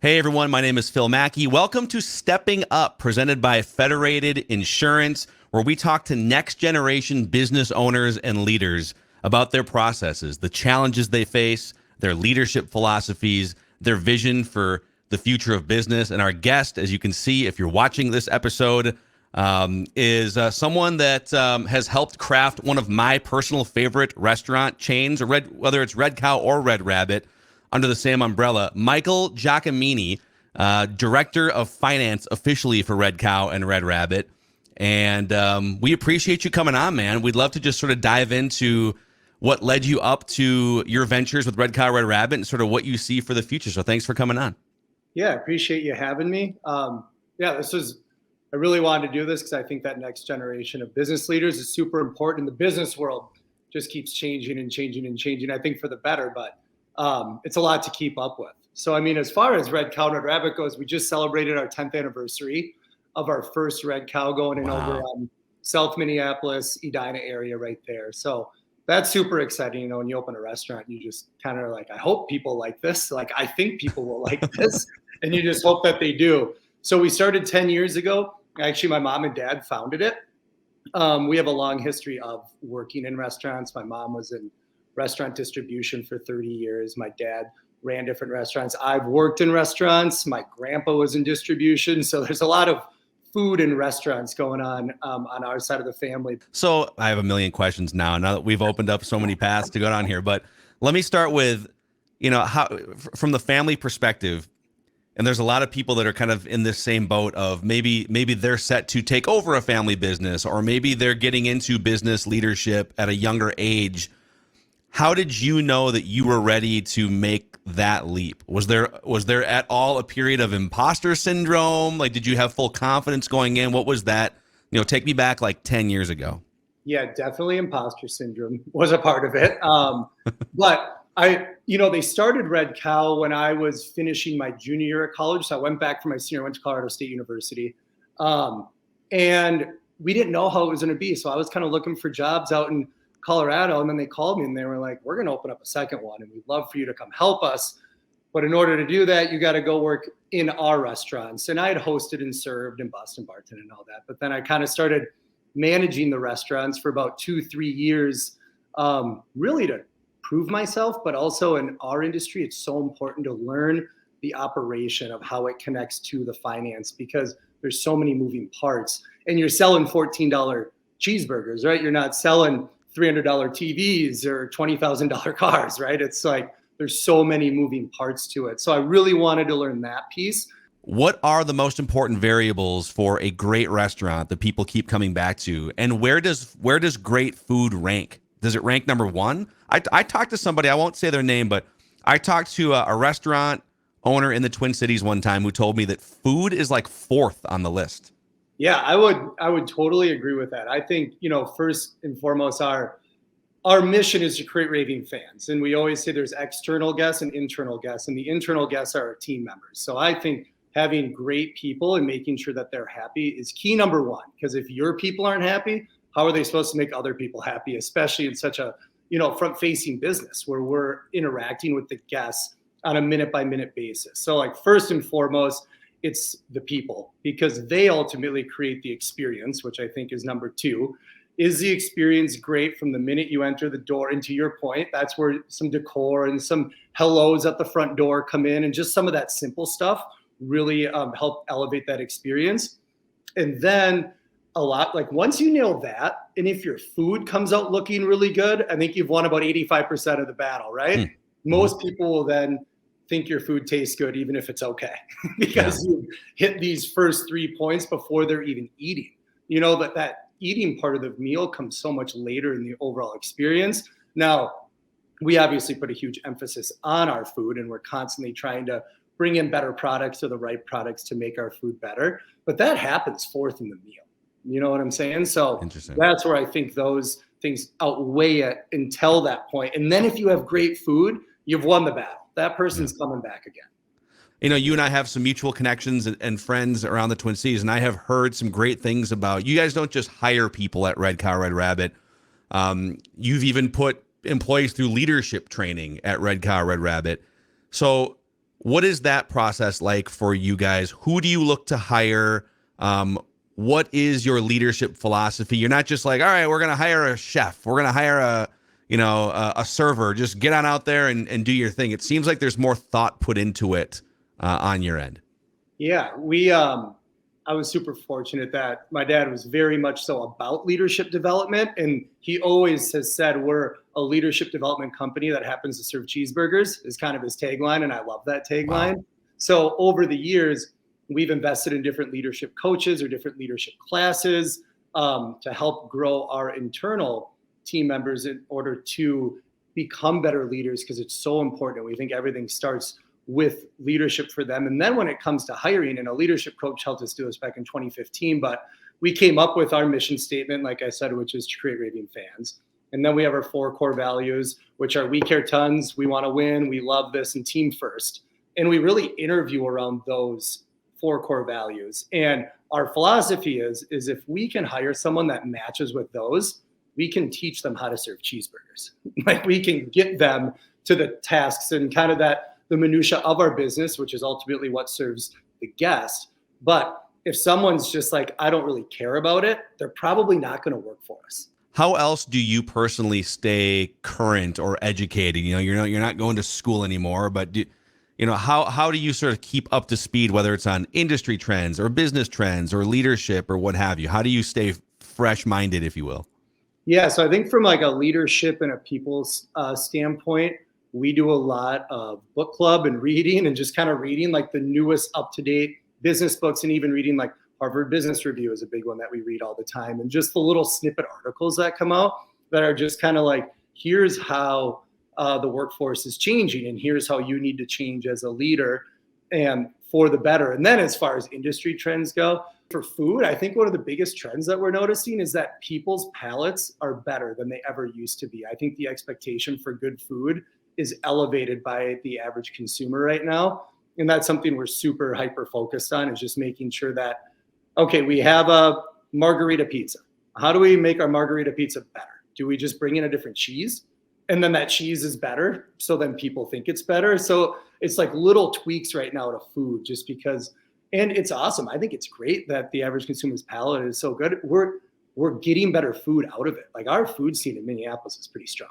Hey everyone, my name is Phil Mackey. Welcome to Stepping Up, presented by Federated Insurance, where we talk to next generation business owners and leaders about their processes, the challenges they face, their leadership philosophies, their vision for the future of business. And our guest, as you can see, if you're watching this episode, is someone that has helped craft one of my personal favorite restaurant chains, whether it's Red Cow or Red Rabbit, under the same umbrella. Michael Giacomini, Director of Finance officially for Red Cow and Red Rabbit. And we appreciate you coming on, man. We'd love to just sort of dive into what led you up to your ventures with Red Cow, Red Rabbit, and sort of what you see for the future. So thanks for coming on. Yeah, I appreciate you having me. I really wanted to do this because I think that next generation of business leaders is super important. The business world just keeps changing and changing and changing, I think for the better, but it's a lot to keep up with. So, I mean, as far as Red Cow and Red Rabbit goes, we just celebrated our 10th anniversary of our first Red Cow going in over South Minneapolis, Edina area right there. So that's super exciting. You know, when you open a restaurant, you just kind of like, I hope people like this. Like, I think people will like this. And you just hope that they do. So we started 10 years ago. Actually, my mom and dad founded it. We have a long history of working in restaurants. My mom was in restaurant distribution for 30 years. My dad ran different restaurants. I've worked in restaurants. My grandpa was in distribution. So there's a lot of food and restaurants going on our side of the family. So I have a million questions now that we've opened up so many paths to go down here. But let me start with, how from the family perspective, and there's a lot of people that are kind of in this same boat of maybe they're set to take over a family business, or maybe they're getting into business leadership at a younger age. How did you know that you were ready to make that leap? Was there at all a period of imposter syndrome? Like, did you have full confidence going in? What was that? Take me back like 10 years ago. Yeah, definitely imposter syndrome was a part of it. But they started Red Cow when I was finishing my junior year at college. So I went back for my senior, went to Colorado State University. And we didn't know how it was going to be. So I was kind of looking for jobs out in Colorado, and then they called me and they were like, we're going to open up a second one and we'd love for you to come help us. But in order to do that, you got to go work in our restaurants. And I had hosted and served and Boston bartended and all that. But then I kind of started managing the restaurants for about 2-3 years, really to prove myself. But also in our industry, it's so important to learn the operation of how it connects to the finance, because there's so many moving parts. And you're selling $14 cheeseburgers, right? You're not selling $300 TVs or $20,000 cars, right? It's like there's so many moving parts to it. So I really wanted to learn that piece. What are the most important variables for a great restaurant that people keep coming back to? And where does great food rank? Does it rank number one? I talked to somebody, I won't say their name, but I talked to a restaurant owner in the Twin Cities one time who told me that food is like fourth on the list. Yeah, I would totally agree with that. I think, first and foremost, our mission is to create raving fans. And we always say there's external guests and internal guests, and the internal guests are our team members. So I think having great people and making sure that they're happy is key number one, because if your people aren't happy, how are they supposed to make other people happy, especially in such a, front-facing business where we're interacting with the guests on a minute-by-minute basis. So like first and foremost, it's the people, because they ultimately create the experience, which I think is number two. Is the experience great from the minute you enter the door? And to your point, that's where some decor and some hellos at the front door come in, and just some of that simple stuff really help elevate that experience. And then once you nail that, and if your food comes out looking really good, I think you've won about 85% of the battle, right? Mm-hmm. Most people will then think your food tastes good, even if it's okay, because you hit these first 3 points before they're even eating. That eating part of the meal comes so much later in the overall experience. Now, we obviously put a huge emphasis on our food, and we're constantly trying to bring in better products or the right products to make our food better. But that happens fourth in the meal. You know what I'm saying? So that's where I think those things outweigh it until that point. And then if you have great food, you've won the battle. That person's coming back again. You and I have some mutual connections and friends around the Twin Cities, and I have heard some great things about you guys. Don't just hire people at Red Cow, Red Rabbit. You've even put employees through leadership training at Red Cow, Red Rabbit. So What is that process like for you guys? Who do you look to hire? What is your leadership philosophy? You're not just like, all right, we're going to hire a chef. We're going to hire a server. Just get on out there and do your thing. It seems like there's more thought put into it on your end. Yeah, I was super fortunate that my dad was very much so about leadership development. And he always has said, we're a leadership development company that happens to serve cheeseburgers, is kind of his tagline. And I love that tagline. Wow. So over the years, we've invested in different leadership coaches or different leadership classes to help grow our internal team members in order to become better leaders, because it's so important. We think everything starts with leadership for them. And then when it comes to hiring, and a leadership coach helped us do this back in 2015, but we came up with our mission statement, like I said, which is to create raving fans. And then we have our 4 core values, which are we care tons, we want to win, we love this, and team first. And we really interview around those 4 core values. And our philosophy is if we can hire someone that matches with those, we can teach them how to serve cheeseburgers. Like, we can get them to the tasks and kind of the minutia of our business, which is ultimately what serves the guest. But if someone's just like, I don't really care about it, they're probably not going to work for us. How else do you personally stay current or educated? You're not going to school anymore, but how do you sort of keep up to speed, whether it's on industry trends or business trends or leadership or what have you? How do you stay fresh minded, if you will? Yeah, so I think from like a leadership and a people's standpoint, we do a lot of book club and reading, and just kind of reading like the newest up-to-date business books, and even reading like Harvard Business Review is a big one that we read all the time. And just the little snippet articles that come out that are just kind of like, here's how the workforce is changing, and here's how you need to change as a leader and for the better. And then as far as industry trends go, for food, I think one of the biggest trends that we're noticing is that people's palates are better than they ever used to be. I think the expectation for good food is elevated by the average consumer right now. And that's something we're super hyper focused on, is just making sure that, okay, we have a margarita pizza. How do we make our margarita pizza better? Do we just bring in a different cheese? And then that cheese is better, so then people think it's better. So it's like little tweaks right now to food, just because, and it's awesome. I think it's great that the average consumer's palate is so good. We're getting better food out of it. Like, our food scene in Minneapolis is pretty strong.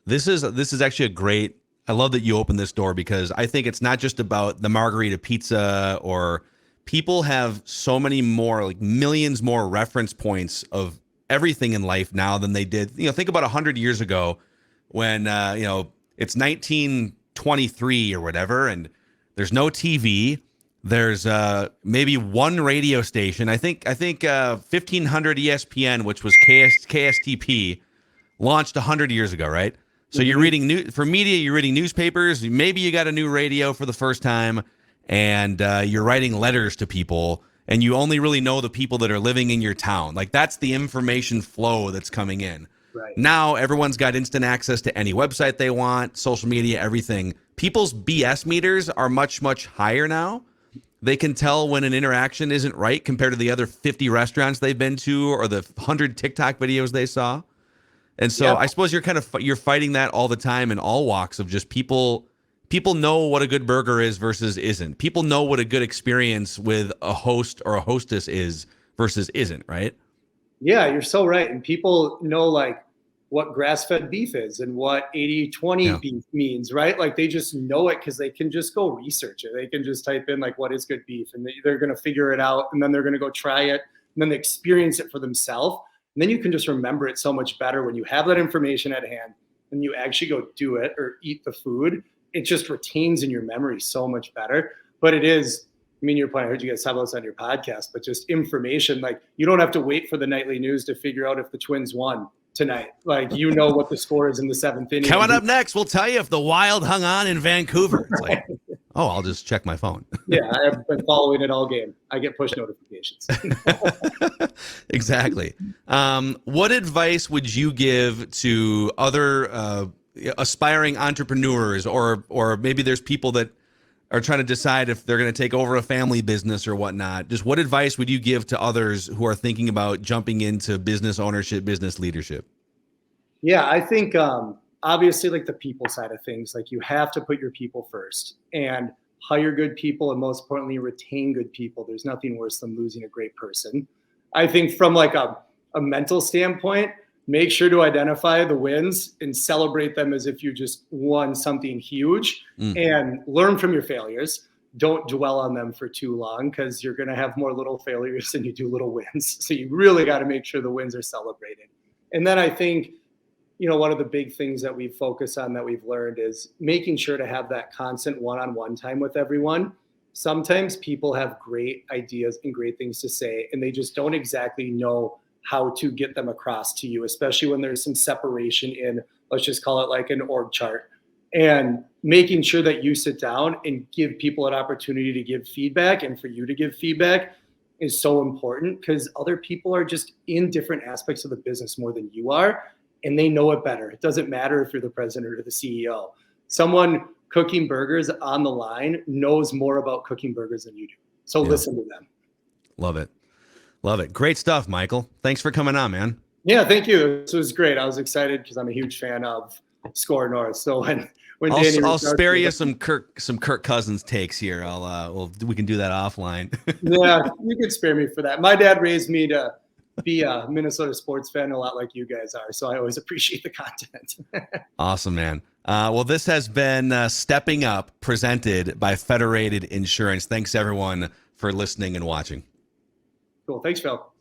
This is actually a great, I love that you opened this door, because I think it's not just about the margarita pizza, or people have so many more, like millions more reference points of everything in life now than they did. Think about 100 years ago when, it's 1923 or whatever, and there's no TV. There's maybe one radio station. I think 1500 ESPN, which was KSTP, launched 100 years ago, right? So you're reading for media, you're reading newspapers. Maybe you got a new radio for the first time, and you're writing letters to people, and you only really know the people that are living in your town. Like, that's the information flow that's coming in. Right. Now everyone's got instant access to any website they want, social media, everything. People's BS meters are much, much higher now. They can tell when an interaction isn't right compared to the other 50 restaurants they've been to, or the 100 TikTok videos they saw. And so I suppose you're fighting that all the time in all walks of just people know what a good burger is versus isn't. People know what a good experience with a host or a hostess is versus isn't, right? Yeah, you're so right. And people know like what grass-fed beef is and what 80-20 beef means, right? Like, they just know it because they can just go research it. They can just type in like, what is good beef? And they're going to figure it out, and then they're going to go try it, and then they experience it for themselves. And then you can just remember it so much better when you have that information at hand and you actually go do it or eat the food. It just retains in your memory so much better. But it is, I mean, your point, I heard you guys talk about this on your podcast, but just information, like, you don't have to wait for the nightly news to figure out if the Twins won tonight. Like, you know what the score is in the 7th inning. Coming up next, we'll tell you if the Wild hung on in Vancouver. It's like, oh, I'll just check my phone. Yeah, I've been following it all game. I get push notifications. Exactly. What advice would you give to other aspiring entrepreneurs, or maybe there's people that are trying to decide if they're going to take over a family business or whatnot? Just what advice would you give to others who are thinking about jumping into business ownership, business leadership? Yeah, I think obviously, like, the people side of things, like, you have to put your people first. And hire good people, and most importantly, retain good people. There's nothing worse than losing a great person. I think from like a mental standpoint, make sure to identify the wins and celebrate them as if you just won something huge, and learn from your failures. Don't dwell on them for too long, because you're going to have more little failures than you do little wins. So you really got to make sure the wins are celebrated. And then I think, one of the big things that we focus on that we've learned is making sure to have that constant one-on-one time with everyone. Sometimes people have great ideas and great things to say, and they just don't exactly know how to get them across to you, especially when there's some separation in, let's just call it like an org chart. And making sure that you sit down and give people an opportunity to give feedback, and for you to give feedback, is so important, because other people are just in different aspects of the business more than you are, and they know it better. It doesn't matter if you're the president or the CEO. Someone cooking burgers on the line knows more about cooking burgers than you do. So listen to them. Love it. Love it. Great stuff, Michael. Thanks for coming on, man. Yeah, thank you. This was great. I was excited because I'm a huge fan of Score North. So when I'll spare you some Kirk Cousins takes here. We can do that offline. Yeah, you could spare me for that. My dad raised me to be a Minnesota sports fan, a lot like you guys are. So I always appreciate the content. Awesome, man. Well, this has been Stepping Up, presented by Federated Insurance. Thanks, everyone, for listening and watching. Cool. Thanks, Phil.